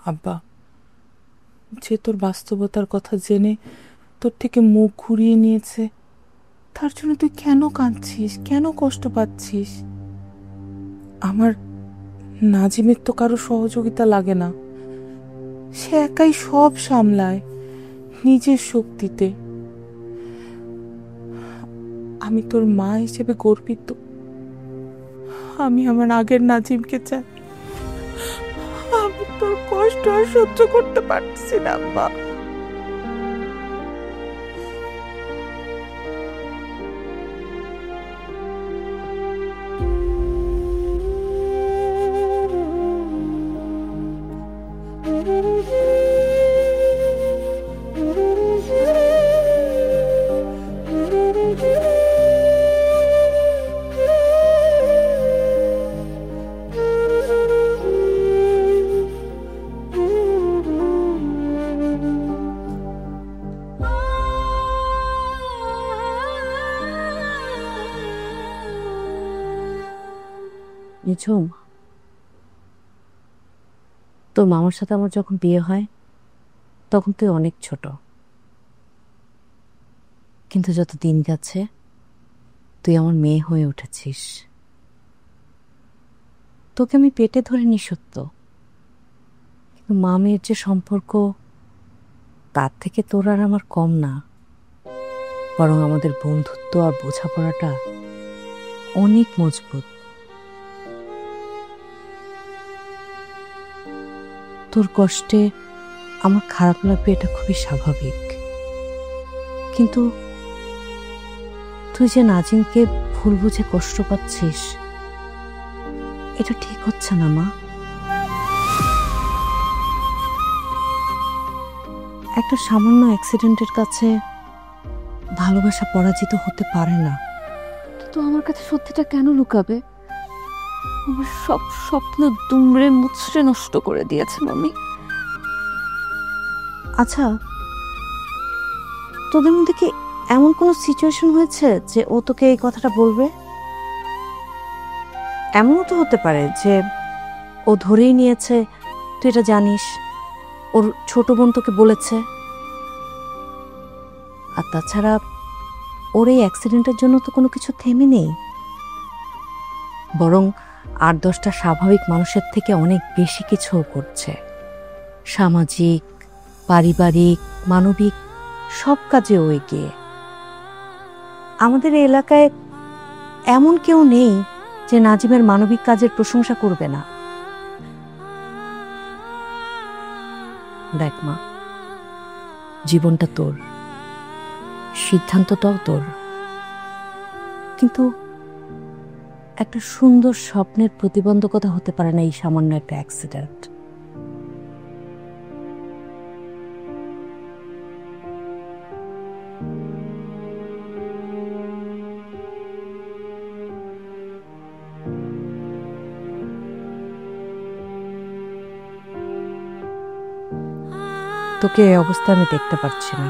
আব্বা, যে তোর বাস্তবতার কথা জেনে তোর থেকে মুখ ঘুরিয়ে নিয়েছে, তার জন্য তুই কেন কাঁদছিস, কেন কষ্ট পাচ্ছিস? আমার নাজিমের তো কারো সহযোগিতা লাগে না, সে একাই সব সামলায় নিজের শক্তিতে। আমি তোর মা হিসেবে গর্বিত। আমি আমার আগের নাজিমকে চাই। আমি তোর কষ্ট আর সহ্য করতে পারছি না আব্বা। নিঝুম, তোর মামার সাথে আমার যখন বিয়ে হয় তখন তুই অনেক ছোট, কিন্তু যত দিন যাচ্ছে তুই আমার মেয়ে হয়ে উঠেছিস। তোকে আমি পেটে ধরিনি সত্য, কিন্তু মা মেয়ের যে সম্পর্ক, তার থেকে তোর আর আমার কম না, বরং আমাদের বন্ধুত্ব আর বোঝাপড়াটা অনেক মজবুত। তোর কষ্টে আমার খারাপ লাগবে, এটা খুবই স্বাভাবিক, কিন্তু তুই যে নাজিমকে ভুল বুঝে কষ্ট পাচ্ছিস, এটা ঠিক হচ্ছে না মা। একটা সামান্য অ্যাক্সিডেন্টের কাছে ভালোবাসা পরাজিত হতে পারে না। কিন্তু আমার কাছে সত্যিটা কেন লুকাবে? আমার সব স্বপ্ন দুমড়ে মুচড়ে নষ্ট করে দিয়েছে মামি। আচ্ছা, তোদের মধ্যে কি এমন কোনো সিচুয়েশন হয়েছে যে ও তোকে এই কথাটা বলবে? এমনও তো হতে পারে যে ও ধরেই নিয়েছে তুই এটা জানিস, ওর ছোট বোন তোকে বলেছে। আর তাছাড়া ওর এই অ্যাক্সিডেন্টের জন্য তো কোনো কিছু থেমে নেই, বরং ৮-১০টা স্বাভাবিক মানুষের থেকে অনেক বেশি কিছুও করছে। সামাজিক, পারিবারিক, মানবিক সব কাজে ও এগিয়ে। আমাদের এই এলাকায় এমন কেউ নেই যে নাজিমের মানবিক কাজের প্রশংসা করবে না। দেখ মা, জীবনটা তোর, সিদ্ধান্তটাও তোর, কিন্তু একটা সুন্দর স্বপ্নের প্রতিবন্ধকতা হতে পারে না এই সামান্য একটা অ্যাক্সিডেন্ট। তোকে এই অবস্থা আমি দেখতে পারছি না।